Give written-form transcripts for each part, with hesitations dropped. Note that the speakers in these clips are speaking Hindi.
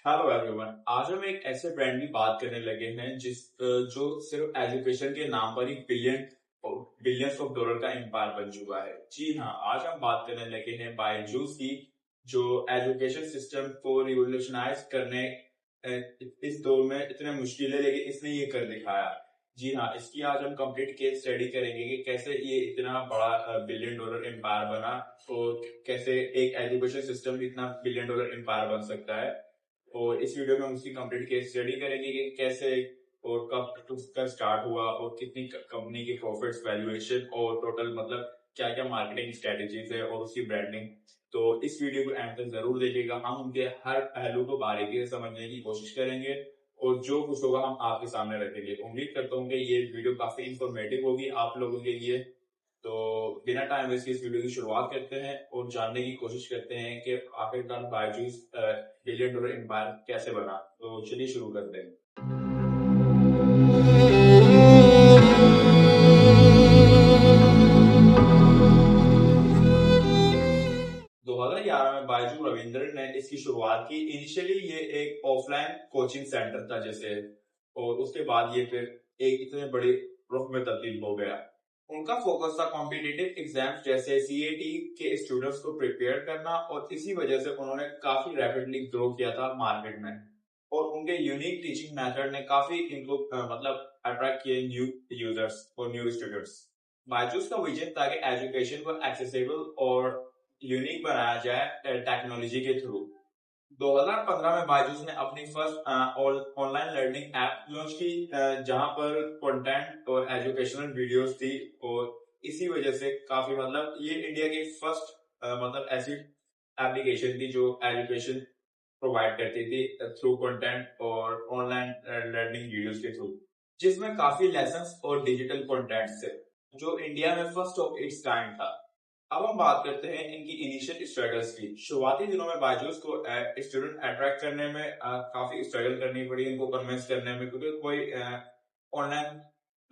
Hello everyone. आज हम एक ऐसे ब्रांड की बात करने लगे हैं जो सिर्फ एजुकेशन के नाम पर ही बिलियंस ऑफ डॉलर का एम्पायर बन चुका है। जी हाँ, आज हम बात करने लगे हैं बायजूस की, जो एजुकेशन सिस्टम को रिवोल्यूशनाइज करने इस दौर में इतने मुश्किल है, लेकिन इसने ये कर दिखाया। जी हाँ, इसकी आज हम कंप्लीट केस स्टडी करेंगे कि कैसे ये इतना बड़ा बिलियन डॉलर एम्पायर बना और कैसे एक एजुकेशन सिस्टम इतना बिलियन डॉलर एम्पायर बन सकता है। और इस वीडियो में हम उसकी कंप्लीट केस स्टडी करेंगे कि कैसे और कब उसका स्टार्ट हुआ और कितनी कंपनी की प्रॉफिट्स, वैल्यूएशन और टोटल मतलब क्या क्या मार्केटिंग स्ट्रेटेजीज है और उसकी ब्रांडिंग। तो इस वीडियो को एंड तक जरूर देखिएगा। हम उनके हर पहलू को बारीकी से समझने की कोशिश करेंगे और जो कुछ होगा हम आपके सामने रखेंगे। उम्मीद करता हूँ कि ये वीडियो काफी इंफॉर्मेटिव होगी आप लोगों के लिए। तो बिना टाइम वेस्ट के इस वीडियो की शुरुआत करते हैं और जानने की कोशिश करते हैं कि आखिरकार बायजूस बिलियन डॉलर एम्पायर कैसे बना। तो चलिए शुरू करते हैं। 2011 में बायजू रविंद्रन ने इसकी शुरुआत की। इनिशियली ये एक ऑफलाइन कोचिंग सेंटर था जैसे, और उसके बाद ये फिर एक इतने बड़े रुख में तब्दील हो गया। उनका फोकस था कॉम्पिटिटिव एग्जाम्स जैसे सीएटी के स्टूडेंट्स को प्रिपेयर करना, और इसी वजह से उन्होंने काफी रैपिडली ग्रो किया था मार्केट में। और उनके यूनिक टीचिंग मेथड ने काफी इनको मतलब अट्रैक्ट किए न्यू यूजर्स और न्यू स्टूडेंट्स। बायजूस का विजन था कि एजुकेशन को एक्सेसिबल और यूनिक बनाया जाए टेक्नोलॉजी के थ्रू। 2015 में बायजूस ने अपनी first online learning app launch की, जहां पर कंटेंट और एजुकेशनल वीडियोस थी। और इसी वजह से काफी मतलब ये इंडिया की फर्स्ट मतलब ऐसी एप्लीकेशन थी जो एजुकेशन प्रोवाइड करती थी थ्रू कंटेंट और ऑनलाइन लर्निंग वीडियोस के थ्रू, जिसमें काफी लेसन्स और डिजिटल कंटेंट थे, जो इंडिया में फर्स्ट ऑफ इट्स काइंड था। अब हम बात करते हैं इनकी इनिशियल स्ट्रगल्स की। शुरुआती दिनों में बायजूस को स्टूडेंट अट्रैक्ट करने में काफी स्ट्रगल करनी पड़ी, इनको कन्विंस करने में, क्योंकि कोई ऑनलाइन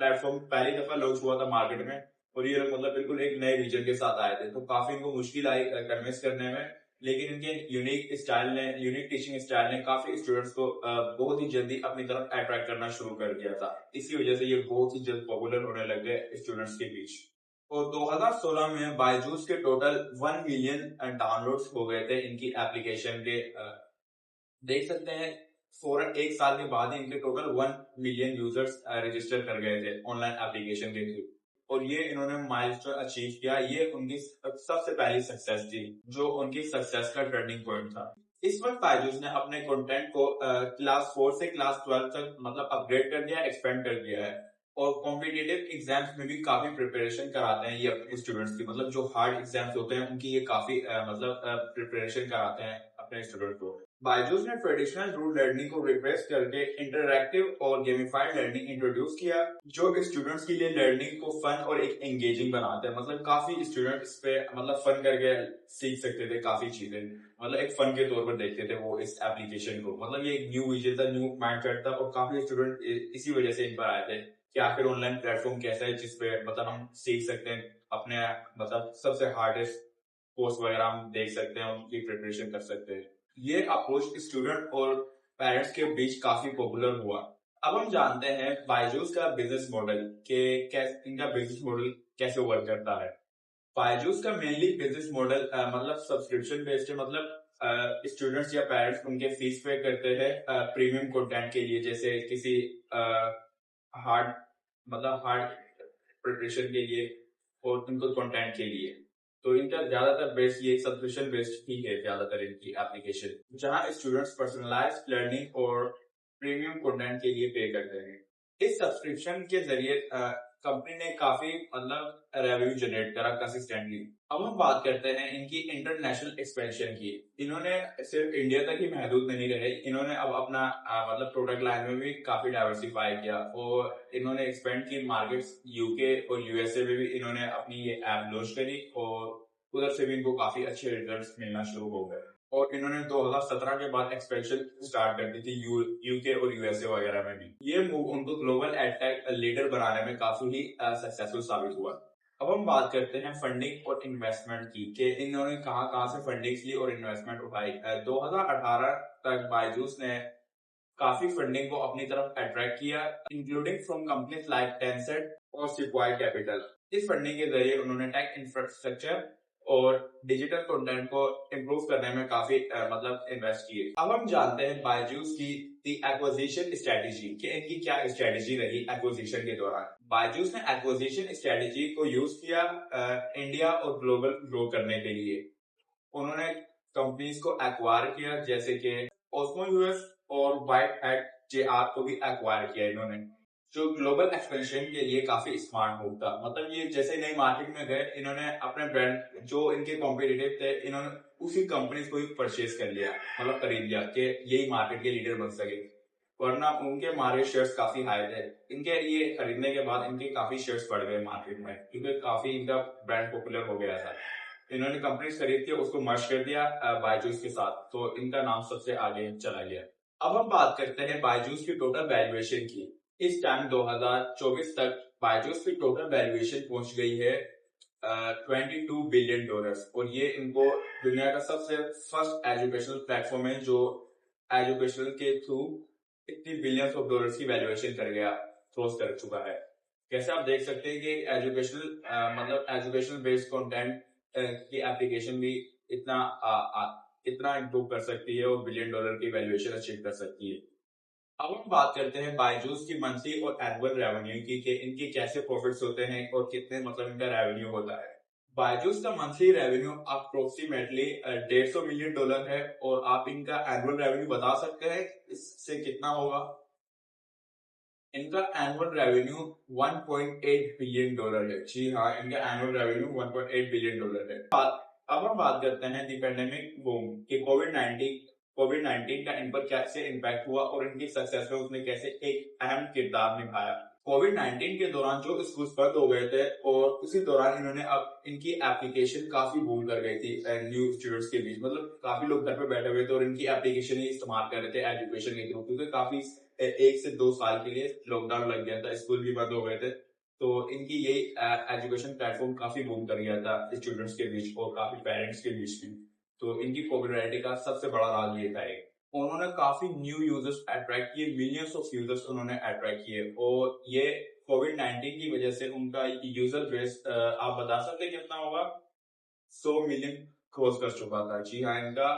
प्लेटफॉर्म पहली दफा लॉन्च हुआ था मार्केट में और ये लोग मतलब बिल्कुल एक नए विजन के साथ आए थे, तो काफी इनको मुश्किल आई कन्विंस करने में। लेकिन इनके यूनिक टीचिंग स्टाइल ने काफी स्टूडेंट्स को बहुत ही जल्दी अपनी तरफ अट्रैक्ट करना शुरू कर दिया था। इसी वजह से ये बहुत ही जल्द पॉपुलर होने लग गए स्टूडेंट्स के बीच। और 2016 में बायजूस के टोटल 1 मिलियन डाउनलोड्स हो गए थे इनकी एप्लीकेशन के। देख सकते हैं फौरन एक साल के बाद ही इनके टोटल 1 मिलियन यूजर्स रजिस्टर कर गए थे ऑनलाइन एप्लीकेशन के थ्रू। और ये इन्होंने माइलस्टोन अचीव किया। ये उनकी सबसे पहली सक्सेस थी, जो उनकी सक्सेस का टर्निंग पॉइंट था। इस वक्त बायजूस ने अपने कंटेंट को क्लास 4 से क्लास 12 तक मतलब अपग्रेड कर दिया, एक्सपेंड कर दिया है। और कॉम्पिटिटिव एग्जाम्स में भी काफी प्रिपरेशन कराते हैं ये अपने स्टूडेंट्स की, मतलब जो हार्ड एग्जाम्स होते हैं उनकी ये काफी मतलब प्रिपरेशन कराते हैं अपने स्टूडेंट को। बायजूस ने ट्रेडिशनल रूट लर्निंग को रिप्लेस करके इंटरैक्टिव और गेमिफाइड लर्निंग इंट्रोड्यूस किया, जो स्टूडेंट्स के लिए लर्निंग को फन और एक एंगेजिंग बनाते हैं। मतलब काफी स्टूडेंट इस पे मतलब फन करके सीख सकते थे काफी चीजें, मतलब एक फन के तौर पर देखते थे वो इस एप्लीकेशन को। मतलब ये एक न्यू विजन था, न्यू माइंडसेट था, और काफी स्टूडेंट इसी वजह से इन पर आए थे कि आखिर ऑनलाइन प्लेटफॉर्म कैसा है जिसपे मतलब हम सीख सकते हैं अपने मतलब सबसे हार्डेस्ट कोर्स वगैरह हम देख सकते हैं, उनकी प्रिपरेशन कर सकते हैं। ये अप्रोच स्टूडेंट और पेरेंट्स के बीच काफी पॉपुलर हुआ। अब हम जानते हैं बायजूस का बिजनेस मॉडल के कैसे, इनका बिजनेस मॉडल कैसे वर्क करता है। बायजूस का मेनली बिजनेस मॉडल मतलब सब्सक्रिप्शन बेस्ड है। मतलब स्टूडेंट्स या पेरेंट्स उनके फीस पे करते हैं प्रीमियम कंटेंट के लिए, जैसे किसी हार्ड मतलब हार्ड प्रिपरेशन के लिए और उनको कंटेंट के लिए। तो इनका ज्यादातर बेस ये सब्सक्रिप्शन बेस्ड ही है, ज्यादातर इनकी एप्लीकेशन, जहां स्टूडेंट्स पर्सनलाइज्ड लर्निंग और प्रीमियम कंटेंट के लिए पे करते हैं। इस सब्सक्रिप्शन के जरिए कंपनी ने काफी मतलब रेवेन्यू जनरेट करा कंसिस्टेंटली। अब हम बात करते हैं इनकी इंटरनेशनल एक्सपेंशन की। इन्होंने सिर्फ इंडिया तक ही महदूद नहीं रहे, इन्होंने अब अपना मतलब प्रोडक्ट लाइन में भी काफी डाइवर्सिफाई किया और इन्होंने एक्सपेंड की मार्केट्स यूके और यूएसए में भी इन्होंने अपनी ये ऐप लॉन्च करी, और उधर से भी इनको काफी अच्छे रिजल्ट्स मिलना शुरू हो गए। और इन्होंने 2017 के बाद एक्सपेंशन स्टार्ट कर दी थी यूके और यूएसए वगैरह में भी। ये मूव उनको ग्लोबल एडटेक लीडर बनाने में काफी ही सक्सेसफुल साबित हुआ। अब हम बात करते हैं फंडिंग और इन्वेस्टमेंट की, कि इन्होंने कहां कहां से फंडिंग ली और इन्वेस्टमेंट उठाई। 2018 तक बायजूस ने काफी फंडिंग को अपनी तरफ अट्रैक्ट किया, including from companies like Tencent और सिक्वायर कैपिटल। इस फंडिंग के जरिए उन्होंने टेक इंफ्रास्ट्रक्चर और डिजिटल कंटेंट को इम्प्रूव करने में काफी इन्वेस्ट किए। अब हम जानते हैं बायजूस की एक्विजिशन स्ट्रेटेजी कि इनकी क्या स्ट्रेटेजी रही एक्विजिशन के दौरान। बायजूस ने एक्विजिशन स्ट्रेटेजी को यूज किया इंडिया और ग्लोबल ग्रो करने के लिए। उन्होंने कंपनीज को एक्वायर किया, जैसे कि ओस्मो यूएस और व्हाइट हैट जेआर को भी एक्वायर किया इन्होंने, जो ग्लोबल एक्सपेंशन के लिए काफी स्मार्ट मूव था। मतलब ये जैसे नई मार्केट में गए, इन्होंने अपने ब्रांड जो इनके कॉम्पिटिटिव थे, इन्होंने उसी कंपनीज को ही परचेज कर लिया, मतलब खरीद लिया कि यही मार्केट के लीडर बन सके। वरना उनके मार्केट शेयर्स काफी हाई थे। इनके ये खरीदने के बाद इनके काफी शेयर्स बढ़ गए मार्केट में, क्योंकि काफी इनका ब्रांड पॉपुलर हो गया था। इन्होंने कंपनी खरीद के उसको मर्ज कर दिया बायजूस के साथ, तो इनका नाम सबसे आगे चला गया। अब हम बात करते हैं बायजूस की टोटल वैल्यूएशन की। इस टाइम 2024 तक बायजूस की टोटल वैल्यूएशन पहुंच गई है $22 बिलियन, और ये इनको दुनिया का सबसे फर्स्ट एजुकेशनल प्लेटफॉर्म है जो एजुकेशनल के थ्रू इतनी बिलियंस ऑफ डॉलर्स की वैल्यूएशन कर गया, क्रॉस कर चुका है। कैसे आप देख सकते हैं कि एजुकेशनल बेस्ड कंटेंट की एप्लीकेशन भी इतना इम्प्रूव कर सकती है और $1 बिलियन की वैल्यूएशन अचीव कर सकती है। अब हम बात करते हैं बायजूस की मंथली और एनुअल रेवेन्यू की, कि इनके कैसे प्रॉफिट्स होते हैं और कितने इनका रेवेन्यू होता है। बायजूस का मंथली रेवेन्यू अप्रोक्सीमेटली $150 मिलियन है, और आप इनका एनुअल रेवेन्यू बता सकते हैं इससे कितना होगा। इनका एनुअल रेवेन्यू $1.8 बिलियन है। जी हाँ, इनका एनुअल रेवेन्यू $1.8 बिलियन है। अब हम बात करते हैं दी पेंडेमिक बूम कि कोविड-19 का इन पर कैसे इम्पैक्ट हुआ और इनकी सक्सेस में उसने कैसे एक अहम किरदार निभाया। कोविड-19 के दौरान जो स्कूल बंद हो गए थे, और उसी दौरान इन्होंने अब इनकी एप्लीकेशन काफी बूम कर गई थी न्यू स्टूडेंट्स के बीच। मतलब काफी लोग घर पे बैठे हुए थे और इनकी एप्लीकेशन ही इस्तेमाल कर रहे थे एजुकेशन के थ्रू, क्योंकि काफी 1 से 2 साल के लिए लॉकडाउन लग गया था, स्कूल भी बंद हो गए थे। तो इनकी यही एजुकेशन प्लेटफॉर्म काफी बूम कर गया था स्टूडेंट्स के बीच और काफी पेरेंट्स के बीच भी। तो इनकी पॉपुलैरिटी का सबसे बड़ा राज ये था। उन्होंने काफी न्यू यूजर्स अट्रैक्ट किए, मिलियंस ऑफ यूजर्स उन्होंने अट्रैक्ट किए, और ये कोविड-19 की वजह से उनका यूजर बेस आप बता सकते हैं कितना होगा? 100 मिलियन क्रॉस कर चुका था। जी हाँ, इनका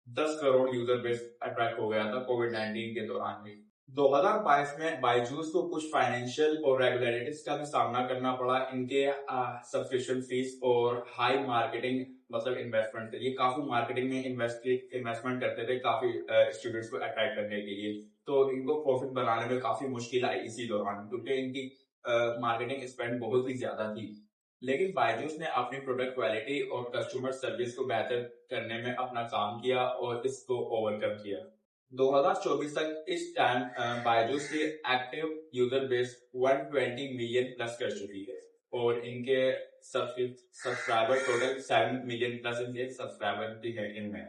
10 करोड़ यूजर बेस अट्रैक्ट हो गया था कोविड-19 के दौरान भी। 2022 में बायजूस को कुछ फाइनेंशियल और रेगुलेटरीज का भी सामना करना पड़ा। इनके सब्सक्रिप्शन फीस और हाई मार्केटिंग इन्वेस्टमेंट थे। ये काफी मार्केटिंग में इन्वेस्टमेंट करते थे काफी स्टूडेंट्स को अट्रैक्ट करने के लिए, तो इनको प्रॉफिट बनाने में काफी मुश्किल आई इसी दौरान, क्योंकि इनकी मार्केटिंग स्पेंड बहुत ही ज्यादा थी। लेकिन बायजूस ने अपनी प्रोडक्ट क्वालिटी और कस्टमर सर्विस को बेहतर करने में अपना काम किया और इसको ओवरकम किया। 2024 तक इस टाइम बायजूस की active user base 120 million plus कर चुकी है, और इनके सब्सक्राइबर टोटल 7 मिलियन प्लस इनके सब्सक्राइबर भी है। इनमें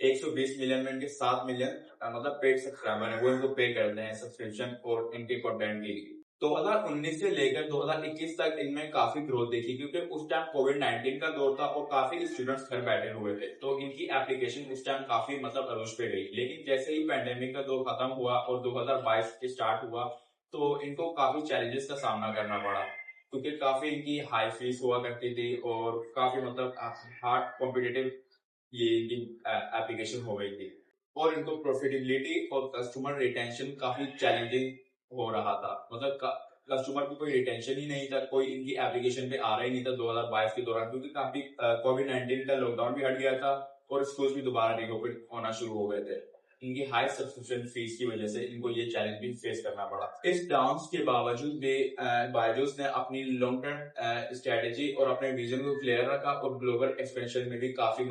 120 मिलियन में इनके 7 मिलियन पेड सब्सक्राइबर है, वो इनको पे करते हैं सब्सक्रिप्शन और इनके कंटेंट के लिए। 2019 से लेकर 2021 तक इनमें काफी ग्रोथ देखी, क्योंकि उस टाइम कोविड-19 का दौर था और काफी स्टूडेंट्स घर बैठे हुए थे, तो इनकी एप्लीकेशन उस टाइम काफी अरूज पे गई। लेकिन जैसे ही पैंडेमिक का दौर खत्म हुआ और 2022 स्टार्ट हुआ, तो इनको काफी चैलेंजेस का सामना करना पड़ा, क्योंकि काफी इनकी हाई फीस हुआ करती थी और काफी हार्ड कॉम्पिटिटिव ये इनकी एप्लीकेशन हो गई थी, और इनको प्रॉफिटेबिलिटी और कस्टमर रिटेंशन काफी चैलेंजिंग हो रहा था। कस्टमर को कोई रिटेंशन ही नहीं था, कोई इनकी एप्लीकेशन पे आ रहा ही नहीं था 2022 के दौरान, क्योंकि काफी कोविड-19 का लॉकडाउन भी हट गया था और स्कूल भी दोबारा रिओपन होना शुरू हो गए थे। इनकी हाई सब्सक्रिप्शन फीस की वजह से इनको ये चैलेंज भी फेस करना पड़ा। इस डाउन्स के बावजूद भी बायजूस ने अपनी लॉन्ग टर्म स्ट्रेटेजी और अपने विजन को क्लियर रखा और ग्लोबल एक्सपेंशन में भी काफी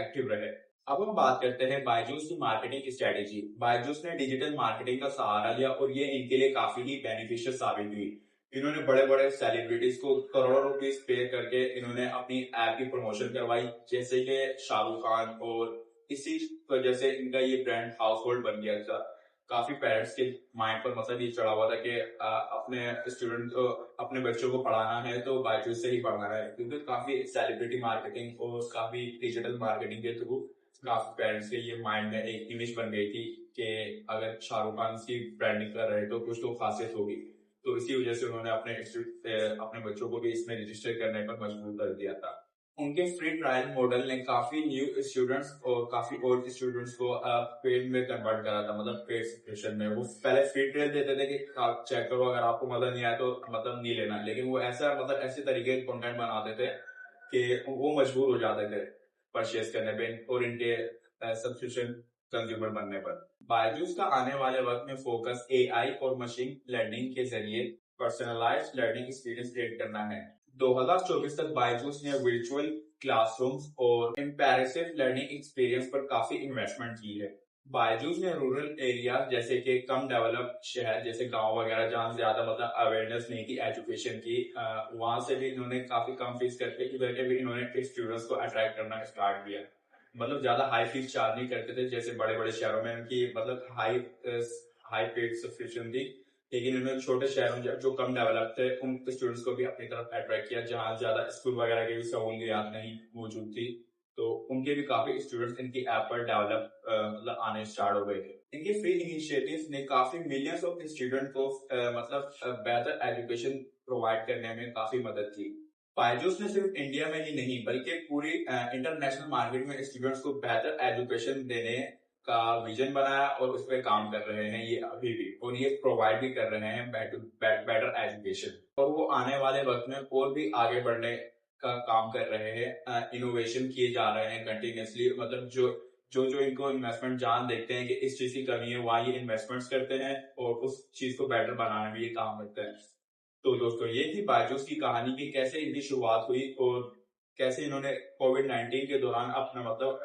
एक्टिव रहे। अब हम बात करते हैं बायजूस की मार्केटिंग स्ट्रेटेजी। बायजूस ने डिजिटल मार्केटिंग का सहारा लिया और ये इनके लिए काफी ही बेनिफिशियल साबित हुई। इन्होंने बड़े बड़े सेलिब्रिटीज को करोड़ों रुपीस पे करके इन्होंने अपनी ऐप की प्रमोशन करवाई, जैसे कि शाहरुख खान, और इसी वजह से इनका ये ब्रांड हाउस होल्ड बन गया था। काफी पेरेंट्स के माइंड पर ये चढ़ा हुआ था कि अपने स्टूडेंट को, अपने बच्चों को पढ़ाना है तो बायजूस से ही पढ़ाना है, क्योंकि काफी सेलिब्रिटी मार्केटिंग और काफी डिजिटल मार्केटिंग के थ्रू काफी पेरेंट्स के ये माइंड में एक इमेज बन गई थी कि अगर शाहरुख खान इसकी ब्रांडिंग कर रहे हैं तो कुछ तो खासियत होगी। तो इसी वजह से उन्होंने अपने बच्चों को भी इसमें रजिस्टर करने पर मजबूर कर दिया था। उनके फ्री ट्रायल मॉडल ने काफी न्यू स्टूडेंट्स और काफी ओल्ड स्टूडेंट्स को पेड में कन्वर्ट करा था, मतलब पेड सब्सक्रिप्शन में। वो पहले फ्री ट्रायल देते थे कि आप चेक करो, अगर आपको मजा नहीं आया तो मतलब नहीं लेना, लेकिन वो ऐसे तरीके के कंटेंट बनाते थे कि वो मजबूर हो जाते थे परचेज करने पे और इनके सब्सक्रिप्शन कंज्यूमर बनने पर। बायजूस का आने वाले वक्त में फोकस एआई और मशीन लर्निंग के जरिए पर्सनलाइज्ड लर्निंग एक्सपीरियंस क्रिएट करना है। 2024 तक बायजूस ने वर्चुअल क्लासरूम्स और इम्पैरेसिव लर्निंग एक्सपीरियंस पर काफी इन्वेस्टमेंट की है। बायजूस ने रूरल एरिया जैसे कि कम डेवलप शहर जैसे गांव वगैरह जहाँ ज्यादा मतलब अवेयरनेस नहीं थी एजुकेशन की, वहां से भी इन्होंने काफी कम फीस करके इधर के भी इन्होंने स्टूडेंट्स को अट्रैक्ट करना स्टार्ट किया। मतलब ज्यादा हाई फीस चार्ज नहीं करते थे जैसे बड़े बड़े शहरों में उनकी मतलब हाई पेड सब्सक्रिप्शन थी, लेकिन इन्होंने छोटे शहरों में जो कम डेवलप थे उन स्टूडेंट्स को भी अपनी तरफ अट्रैक्ट किया जहाँ ज्यादा स्कूल वगैरह की भी सहूलियात नहीं मौजूद थी। तो उनके भी काफी स्टूडेंट्स इनकी ऐप पर डेवलप मतलब आने स्टार्ट हो गए थे। इनके फ्री इनिशिएटिव्स ने काफी मिलियंस ऑफ स्टूडेंट को बेहतर एजुकेशन प्रोवाइड करने में काफी मदद की। बायजूस ने सिर्फ इंडिया में ही नहीं बल्कि पूरी इंटरनेशनल मार्केट में स्टूडेंट्स को बेहतर एजुकेशन देने का विजन बनाया और उस पर काम कर रहे हैं ये अभी भी, और ये प्रोवाइड भी कर रहे हैं बेटर एजुकेशन। और वो आने वाले वक्त में और भी आगे बढ़ने का काम कर रहे हैं, इनोवेशन किए जा रहे हैं कंटिन्यूसली। मतलब जो जो जो इनको इन्वेस्टमेंट जहां देखते हैं कि इस चीज की कमी है वहां ये इन्वेस्टमेंट्स करते हैं और उस चीज को बेटर बनाने में ये काम करते हैं। तो दोस्तों ये थी बायजूस की कहानी की कैसे इनकी शुरुआत हुई और कैसे इन्होंने कोविड-19 के दौरान अपना मतलब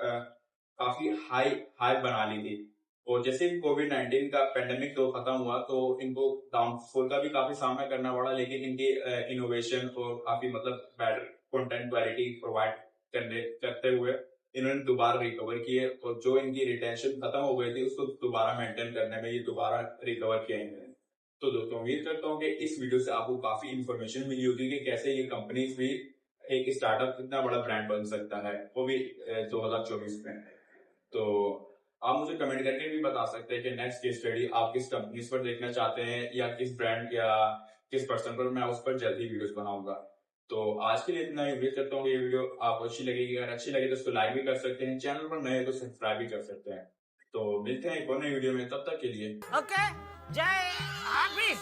काफी हाई हाई बना ली थी। और जैसे ही कोविड-19 का पेंडेमिक तो खत्म हुआ तो इनको डाउनफॉल का भी काफी सामना करना पड़ा, लेकिन इनकी इनोवेशन और काफी मतलब बेटर कंटेंट क्वालिटी प्रोवाइड करते हुए इन्होंने दोबारा रिकवर किए और जो इनकी रिटेंशन खत्म हो गई थी उसको दोबारा मेंटेन करने में ये दोबारा रिकवर किया इन्होंने। तो दोस्तों उम्मीद करता हूँ कि इस वीडियो से आपको काफी इन्फॉर्मेशन मिली होगी कि कैसे ये कंपनीज भी एक स्टार्टअप कितना बड़ा ब्रांड बन सकता है, वो भी 2024 में। तो आप मुझे कमेंट करके भी बता सकते हैं कि नेक्स्ट केस स्टडी आप किस कंपनीज पर देखना चाहते हैं या किस ब्रांड या किस पर्सन पर, मैं उस पर जल्दी वीडियोस बनाऊंगा। तो आज के लिए इतना ही। उम्मीद करता हूँ कि ये वीडियो आपको अच्छी लगेगी, अगर अच्छी लगे तो उसको लाइक भी कर सकते हैं, चैनल पर नए तो सब्सक्राइब भी कर सकते हैं। तो मिलते हैं एक और नई वीडियो में, तब तक के लिए ओके, जय हाफिज।